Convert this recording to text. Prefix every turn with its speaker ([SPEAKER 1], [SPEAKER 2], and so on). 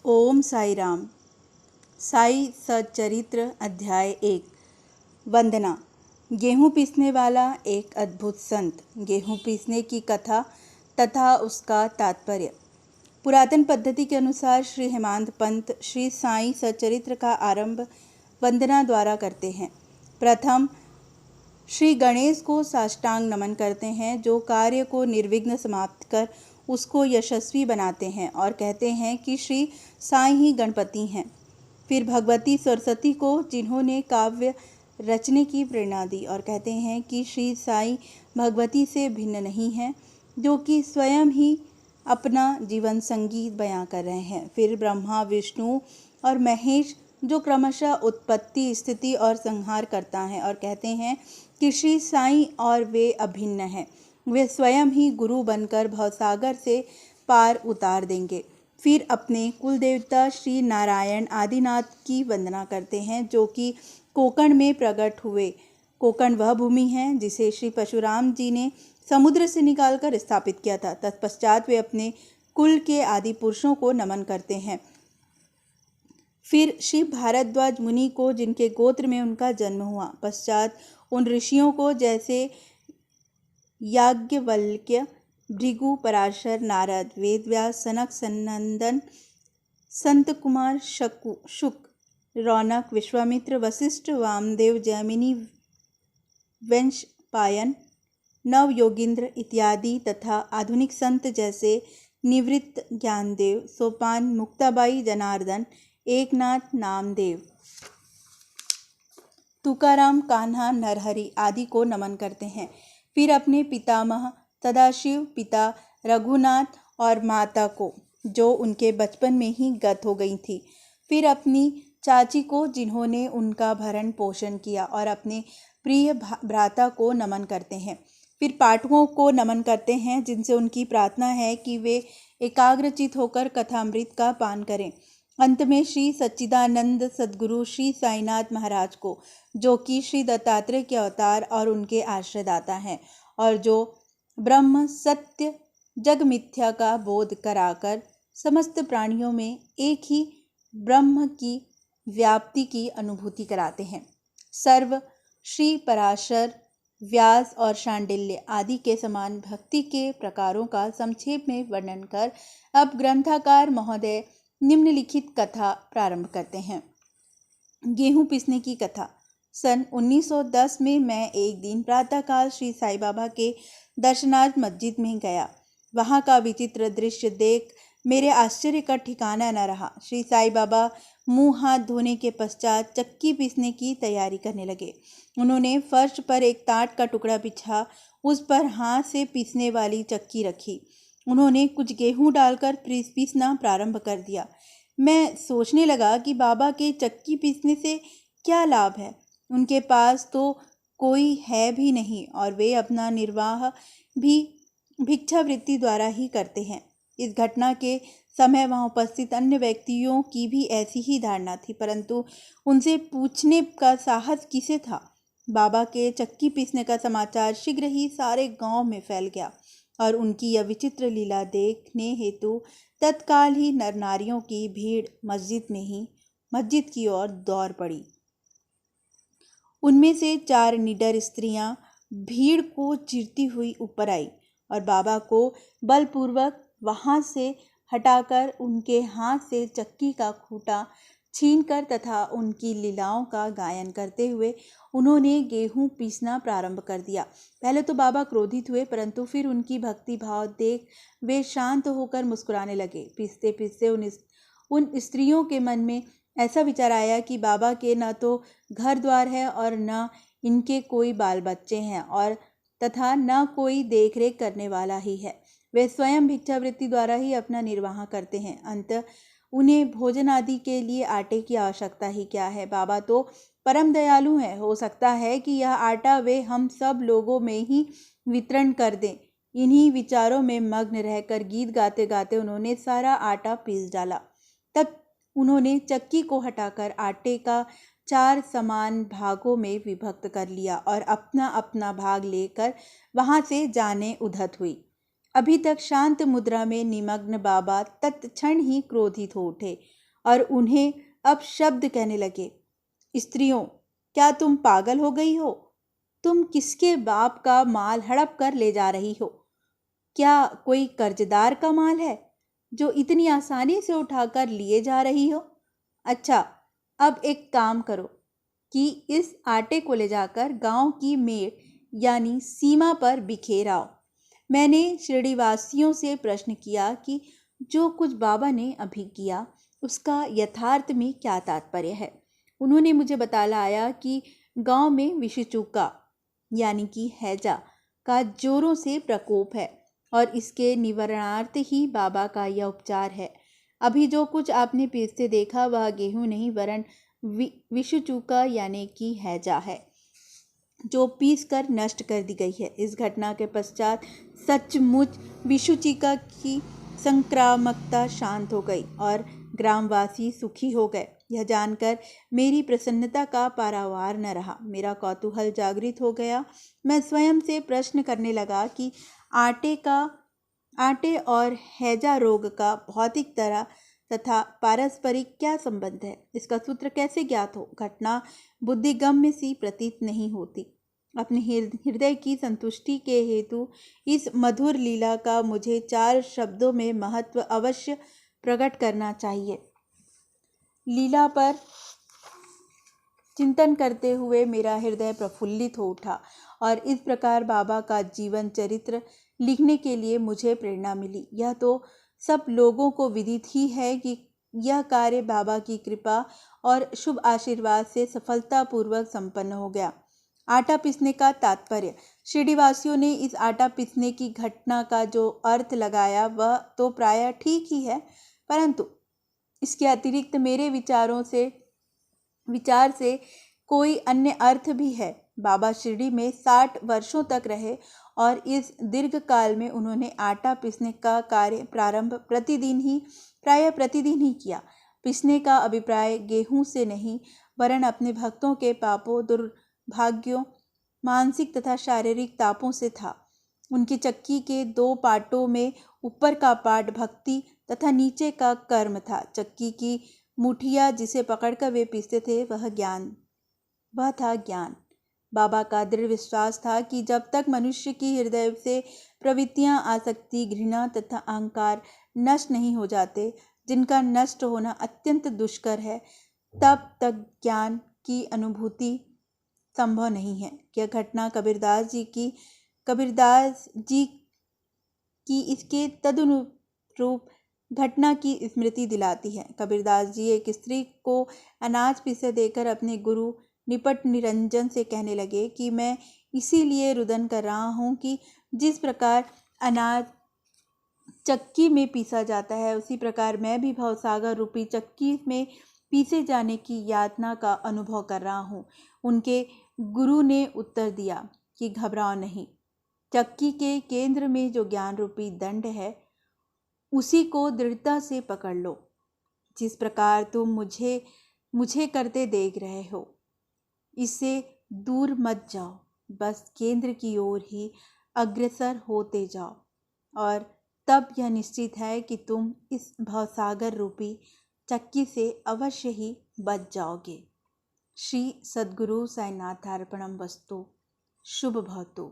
[SPEAKER 1] ओम साई राम। साई सच्चरित्र अध्याय 1। वंदना। गेहूं पीसने वाला एक अद्भुत संत। गेहूं पीसने की कथा तथा उसका तात्पर्य। पुरातन पद्धति के अनुसार श्री हेमांत पंत श्री साई सच्चरित्र का आरंभ वंदना द्वारा करते हैं। प्रथम श्री गणेश को साष्टांग नमन करते हैं, जो कार्य को निर्विघ्न समाप्त कर उसको यशस्वी बनाते हैं, और कहते हैं कि श्री साईं ही गणपति हैं। फिर भगवती सरस्वती को, जिन्होंने काव्य रचने की प्रेरणा दी, और कहते हैं कि श्री साईं भगवती से भिन्न नहीं हैं, जो कि स्वयं ही अपना जीवन संगीत बयां कर रहे हैं। फिर ब्रह्मा, विष्णु और महेश, जो क्रमशः उत्पत्ति, स्थिति और संहार करता है, और कहते हैं कि श्री साईं और वे अभिन्न हैं। वे स्वयं ही गुरु बनकर भवसागर से पार उतार देंगे। फिर अपने कुल देवता श्री नारायण आदिनाथ की वंदना करते हैं, जो कि कोकण में प्रकट हुए। कोकण वह भूमि है जिसे श्री परशुराम जी ने समुद्र से निकालकर स्थापित किया था। तत्पश्चात वे अपने कुल के आदि पुरुषों को नमन करते हैं। फिर श्री भारद्वाज मुनि को, जिनके गोत्र में उनका जन्म हुआ। पश्चात उन ऋषियों को, जैसे याज्ञवल्क्य, भृगु, पराशर, नारद, वेदव्यास, सनक, सनंदन, संत कुमार, शुक, रौनक, विश्वामित्र, वशिष्ठ, वामदेव, जैमिनी, वंशपायन, नव योगींद्र इत्यादि तथा आधुनिक संत जैसे निवृत्त ज्ञानदेव, सोपान, मुक्ताबाई, जनार्दन, एकनाथ, नामदेव, तुकाराम, कान्हा, नरहरि आदि को नमन करते हैं। फिर अपने पितामह सदाशिव, पिता रघुनाथ और माता को, जो उनके बचपन में ही गत हो गई थी। फिर अपनी चाची को, जिन्होंने उनका भरण पोषण किया, और अपने प्रिय भ्राता को नमन करते हैं। फिर पाठकों को नमन करते हैं, जिनसे उनकी प्रार्थना है कि वे एकाग्रचित होकर कथामृत का पान करें। अंत में श्री सच्चिदानंद सद्गुरु श्री साईनाथ महाराज को, जो कि श्री दत्तात्रेय के अवतार और उनके आश्रयदाता हैं, और जो ब्रह्म सत्य जग मिथ्या का बोध कराकर समस्त प्राणियों में एक ही ब्रह्म की व्याप्ति की अनुभूति कराते हैं। सर्व श्री पराशर, व्यास और शांडिल्य आदि के समान भक्ति के प्रकारों का संक्षेप में वर्णन कर अब ग्रंथकार महोदय निम्नलिखित कथा प्रारंभ करते हैं। गेहूं पीसने की कथा। सन 1910 में मैं एक दिन प्रातःकाल श्री साईं बाबा के दर्शनार्थ मस्जिद में गया। वहां का विचित्र दृश्य देख मेरे आश्चर्य का ठिकाना न रहा। श्री साईं बाबा मुंह हाथ धोने के पश्चात चक्की पीसने की तैयारी करने लगे। उन्होंने फर्श पर एक टाट का टुकड़ा बिछा, उस पर हाथ से पीसने वाली चक्की रखी। उन्होंने कुछ गेहूं डालकर पीसना प्रारंभ कर दिया। मैं सोचने लगा कि बाबा के चक्की पीसने से क्या लाभ है। उनके पास तो कोई है भी नहीं, और वे अपना निर्वाह भी भिक्षावृत्ति द्वारा ही करते हैं। इस घटना के समय वहां उपस्थित अन्य व्यक्तियों की भी ऐसी ही धारणा थी, परंतु उनसे पूछने का साहस किसे था। बाबा के चक्की पीसने का समाचार शीघ्र ही सारे गांव में फैल गया, और उनकी यह विचित्र लीला देखने हेतु तत्काल ही नर नारियों की भीड़ मस्जिद की ओर दौड़ पड़ी। उनमें से 4 निडर स्त्रियां भीड़ को चीरती हुई ऊपर आई, और बाबा को बलपूर्वक वहां से हटाकर उनके हाथ से चक्की का खूंटा छीनकर तथा उनकी लीलाओं का गायन करते हुए उन्होंने गेहूं पीसना प्रारंभ कर दिया। पहले तो बाबा क्रोधित हुए, परंतु फिर उनकी भक्ति भाव देख वे शांत होकर मुस्कुराने लगे। पीसते पीसते उन स्त्रियों के मन में ऐसा विचार आया कि बाबा के न तो घर द्वार है, और न इनके कोई बाल बच्चे हैं, और तथा न कोई देखरेख करने वाला ही है। वे स्वयं भिक्षावृत्ति द्वारा ही अपना निर्वाह करते हैं। अंत उन्हें भोजन आदि के लिए आटे की आवश्यकता ही क्या है। बाबा तो परम दयालु हैं, हो सकता है कि यह आटा वे हम सब लोगों में ही वितरण कर दें। इन्हीं विचारों में मग्न रहकर गीत गाते गाते उन्होंने सारा आटा पीस डाला। तब उन्होंने चक्की को हटाकर आटे का 4 समान भागों में विभक्त कर लिया, और अपना अपना भाग लेकर वहां से जाने उधत हुई। अभी तक शांत मुद्रा में निमग्न बाबा तत्क्षण ही क्रोधित हो उठे और उन्हें अब शब्द कहने लगे। स्त्रियों, क्या तुम पागल हो गई हो? तुम किसके बाप का माल हड़प कर ले जा रही हो? क्या कोई कर्जदार का माल है जो इतनी आसानी से उठाकर लिए जा रही हो? अच्छा, अब एक काम करो कि इस आटे को ले जाकर गांव की मेड़ यानी सीमा पर बिखेर आओ। मैंने शिरडीवासियों से प्रश्न किया कि जो कुछ बाबा ने अभी किया उसका यथार्थ में क्या तात्पर्य है। उन्होंने मुझे बतलाया कि गांव में विषचूका यानी कि हैजा का जोरों से प्रकोप है और इसके निवारणार्थ ही बाबा का यह उपचार है। अभी जो कुछ आपने पीसते देखा वह गेहूं नहीं वरन विषचूका यानी कि हैजा है, जो पीस कर नष्ट कर दी गई है। इस घटना के पश्चात सचमुच विषुचिका की संक्रामकता शांत हो गई और ग्रामवासी सुखी हो गए। यह जानकर मेरी प्रसन्नता का पारावार न रहा। मेरा कौतूहल जागृत हो गया। मैं स्वयं से प्रश्न करने लगा कि आटे और हैजा रोग का भौतिक तरह तथा पारस्परिक क्या संबंध है? इसका सूत्र कैसे ज्ञात हो? घटना बुद्धिगम्य सी प्रतीत नहीं होती। अपने हृदय की संतुष्टि के हेतु इस मधुर लीला का मुझे 4 शब्दों में महत्व अवश्य प्रकट करना चाहिए। लीला पर चिंतन करते हुए मेरा हृदय प्रफुल्लित हो उठा और इस प्रकार बाबा का जीवन चरित्र लिखने के लिए मुझे प्रेरणा मिली। यह तो सब लोगों को विदित ही है कि यह कार्य बाबा की कृपा और शुभ आशीर्वाद से सफलतापूर्वक संपन्न हो गया। आटा पीसने का तात्पर्य। शिरडीवासियों ने इस आटा पीसने की घटना का जो अर्थ लगाया वह तो प्रायः ठीक ही है, परंतु इसके अतिरिक्त मेरे विचार से कोई अन्य अर्थ भी है। बाबा शिरडी में 60 वर्षों तक रहे और इस दीर्घ काल में उन्होंने आटा पीसने का कार्य प्रारंभ प्रायः प्रतिदिन ही किया। पीसने का अभिप्राय गेहूं से नहीं वरन अपने भक्तों के पापों, दुर्भाग्यों, मानसिक तथा शारीरिक तापों से था। उनकी चक्की के 2 पार्टों में ऊपर का पार्ट भक्ति तथा नीचे का कर्म था। चक्की की मुठिया जिसे पकड़कर वे पीसते थे वह था ज्ञान। बाबा का दृढ़ विश्वास था कि जब तक मनुष्य की हृदय से प्रवृत्तियां, आसक्ति, घृणा तथा अहंकार नष्ट नहीं हो जाते, जिनका नष्ट होना अत्यंत दुष्कर है, तब तक ज्ञान की अनुभूति संभव नहीं है। यह घटना कबीरदास जी की इसके तदनुरूप घटना की स्मृति दिलाती है। कबीरदास जी एक स्त्री को अनाज पीसे देकर अपने गुरु निपट निरंजन से कहने लगे कि मैं इसीलिए रुदन कर रहा हूँ कि जिस प्रकार अनाज चक्की में पीसा जाता है उसी प्रकार मैं भी भवसागर रूपी चक्की में पीसे जाने की यातना का अनुभव कर रहा हूँ। उनके गुरु ने उत्तर दिया कि घबराओ नहीं, चक्की के केंद्र में जो ज्ञान रूपी दंड है उसी को दृढ़ता से पकड़ लो। जिस प्रकार तुम मुझे करते देख रहे हो, इससे दूर मत जाओ, बस केंद्र की ओर ही अग्रसर होते जाओ और तब यह निश्चित है कि तुम इस भवसागर रूपी चक्की से अवश्य ही बच जाओगे। श्री सद्गुरु साईनाथार्पणम वस्तु। शुभ भवतु।